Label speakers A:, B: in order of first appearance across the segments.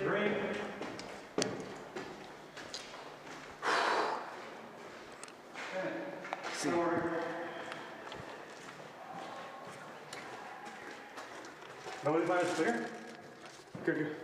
A: green.
B: See.
A: Nobody finds clear? Good, good.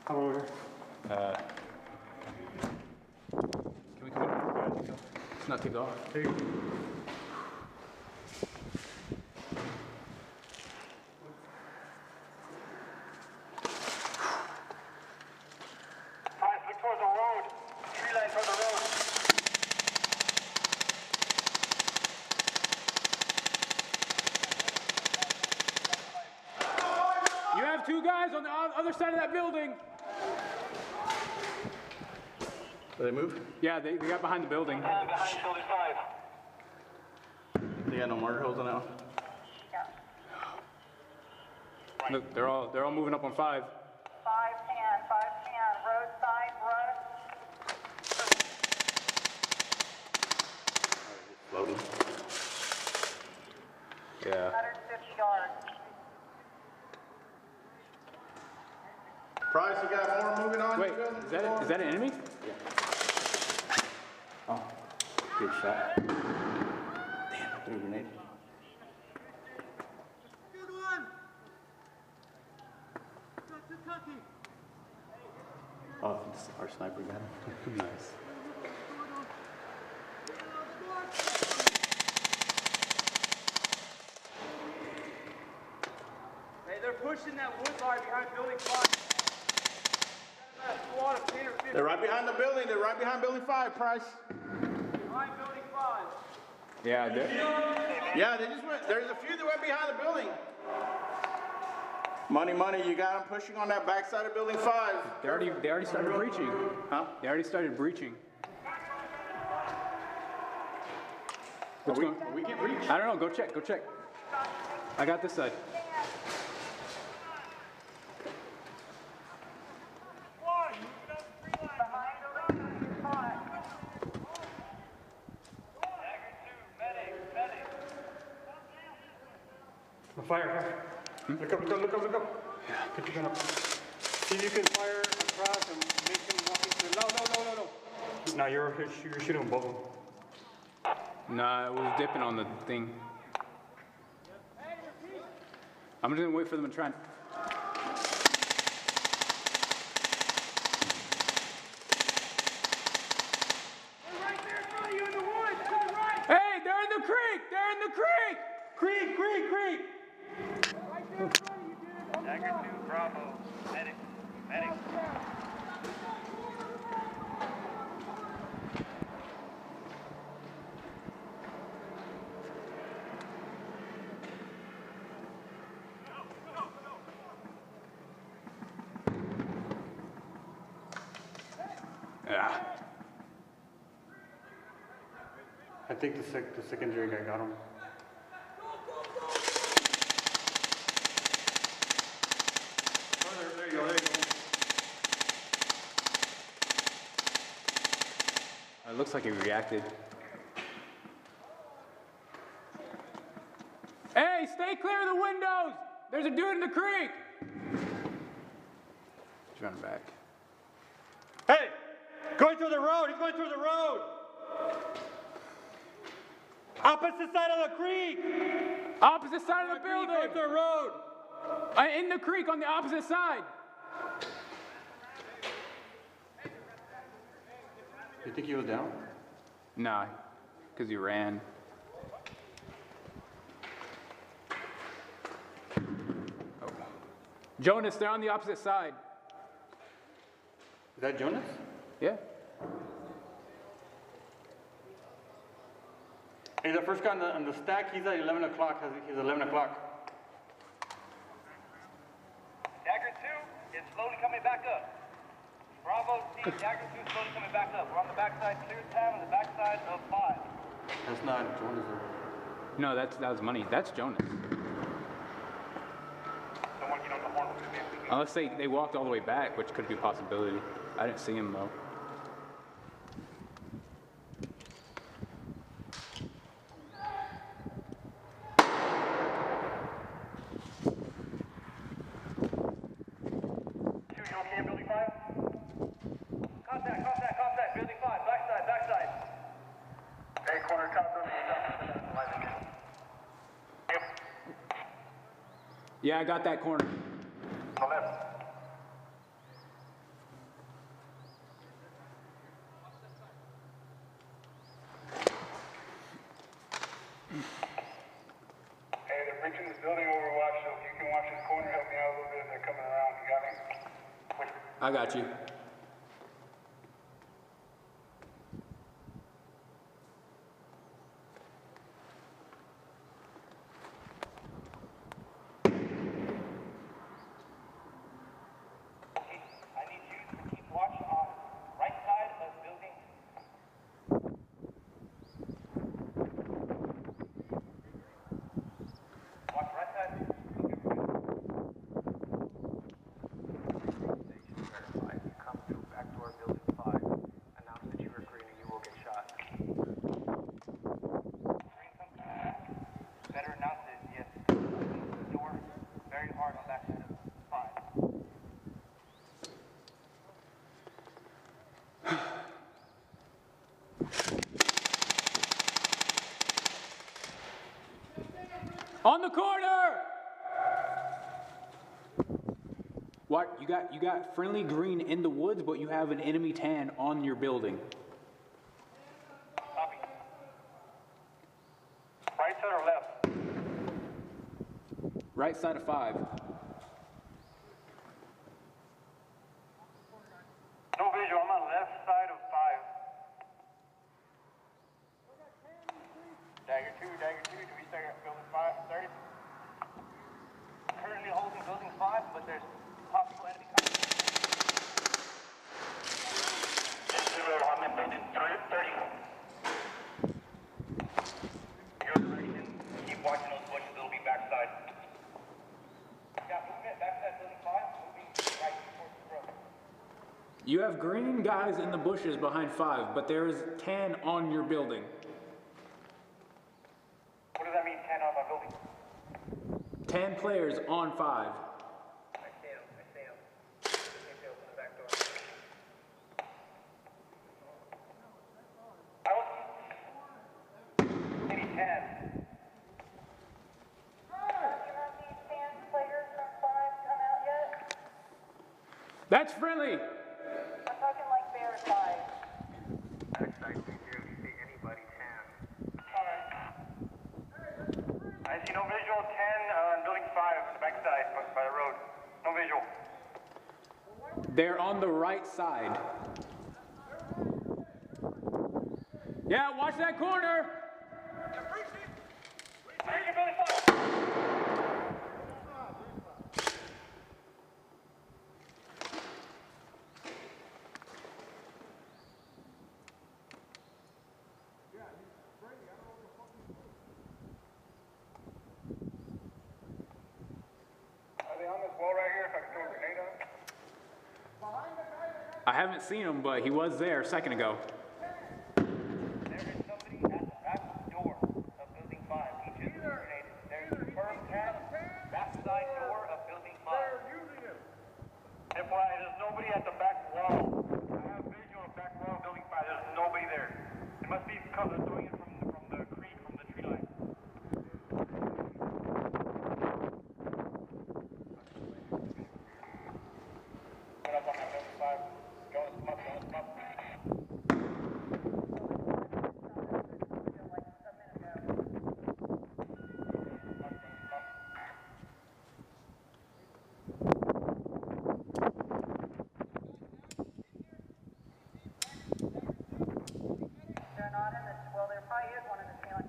A: How about over here?
B: Can we come over? Let's not take off.
A: There you go.
C: Look towards the road. Tree line towards the road.
B: You have two guys on the other side of that building.
D: Did they move?
B: Yeah, they got behind the building.
C: And behind building 5.
D: They got no mortar holes on that one?
B: Look, they're all moving up on 5.
E: 510, 510, roadside, road,
D: Loading.
B: Yeah.
E: 150 yards.
D: Price, you got more moving on?
B: Wait, is that an enemy? Oh, good shot. Damn, I threw a grenade.
F: Good one. Got the cookie.
B: Oh, our sniper got him. Nice.
F: Hey, they're pushing that wood bar behind building 5.
D: They're right behind the building. They're right behind building 5, Price.
F: Behind building 5.
B: Yeah,
D: Yeah, they just went. There's a few that went behind the building. Money, you got them pushing on that backside of building 5.
B: they already started breaching.
D: Huh?
B: They already started breaching. What's going on?
D: We get reached.
B: I don't know. Go check. I got this side.
A: Fire. Look up. Yeah. Put your gun up. See if you can fire across and make him walk into the... No. Nah, you're shooting them both of them.
B: Nah, it was dipping on the thing. I'm just gonna wait for them to try and...
F: They're right there in front of you in the woods. To the right.
B: Hey, they're in the creek!
A: Creek!
F: Right there in front of you, dude.
C: Dagger 2, Bravo. Medic.
B: Yeah.
A: I think the secondary guy got him. Oh, there you go.
B: It looks like he reacted. Hey, stay clear of the windows! There's a dude in the creek! He's running back.
A: Hey! Going through the road! He's going through the road! Opposite side of the creek!
B: Opposite side of the building!
A: Going through the road!
B: In the creek on the opposite side!
A: You think he was down?
B: Nah, because he ran. Oh. Jonas, they're on the opposite side.
A: Is that Jonas?
B: Yeah.
A: Hey, the first guy on the stack, he's at 11 o'clock. He's 11 o'clock.
C: Dagger 2 is slowly coming back up. Bravo team, Dagger 2 is slowly coming back up. We're on the backside, clear town on the backside of 5.
A: That's not Jonas.
B: No, that was money. That's Jonas.
C: Someone get on the horn with me.
B: Unless they walked all the way back, which could be a possibility. I didn't see him though.
C: visual cam, building 5. Contact, building 5, backside. Hey, corner top building. Yep.
G: Yeah, I got that corner.
C: On the left. Hey, they're breaching this building Overwatch, so if you can watch this corner, help me out a little bit if they're coming around. You got me?
G: I got you.
C: I need you to keep watch on right side of building. Watch right side.
H: Verified. You come through back door building 5. Announce that you are green or you will get shot.
C: Better announce it, yes. Door very hard on that side of 5.
G: On the corner! What? You got friendly green in the woods, but you have an enemy tan on your building.
C: Copy. Right side or left?
G: Right side of 5.
C: No visual, I'm on left side of 5. Dagger 2, do we start at building 5, 30? Currently holding building 5, but there's possible enemy coming. I'm in building 30. Your direction, keep watching those bushes, it'll be backside. Yeah, movement, backside building 5, moving right towards the road.
G: You have green guys in the bushes behind 5, but there is tan on your building.
C: What does that mean, 10 on my building?
G: 10 players on 5.
C: I see him. Can't open the back door. I was... Maybe 10.
E: You have these 10 players from 5 come out yet?
G: That's friendly!
E: I'm talking like verified.
H: Backside, we barely see anybody 10.
C: Alright. I see no visual 10 on building 5 on the backside by the road. No visual.
G: They're on the right side. Yeah, watch that corner!
C: Breaching building 5! Are they on this wall right here if I can throw a grenade on?
G: I haven't seen him, but he was there a second ago.
C: There is somebody at the back door of building 5. He just grenaded. There's a firm tap, backside door of building 5. FYI, there's nobody at the back wall. I have visual of back wall of building 5. There's nobody there. It must be because they're throwing it from the creek, from the tree line. Put up on that building 5. Jonas, come up.
E: They're not in this, well, there probably is one in the ceiling.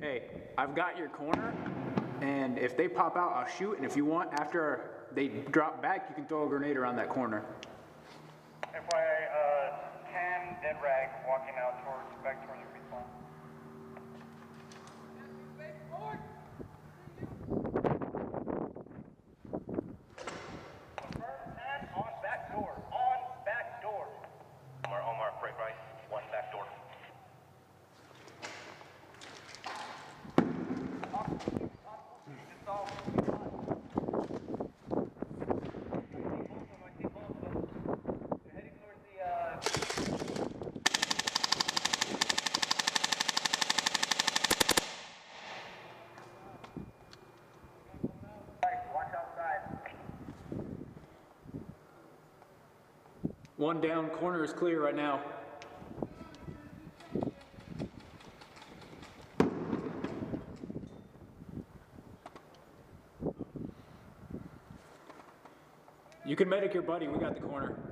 G: Hey, I've got your corner, and if they pop out, I'll shoot, and if you want, after they drop back, you can throw a grenade around that corner.
C: FYI, 10 dead rag walking out back towards your respawn. Confirm 10 on back door. Omar, right. One back door.
G: One down, corner is clear right now. You can medic your buddy, we got the corner.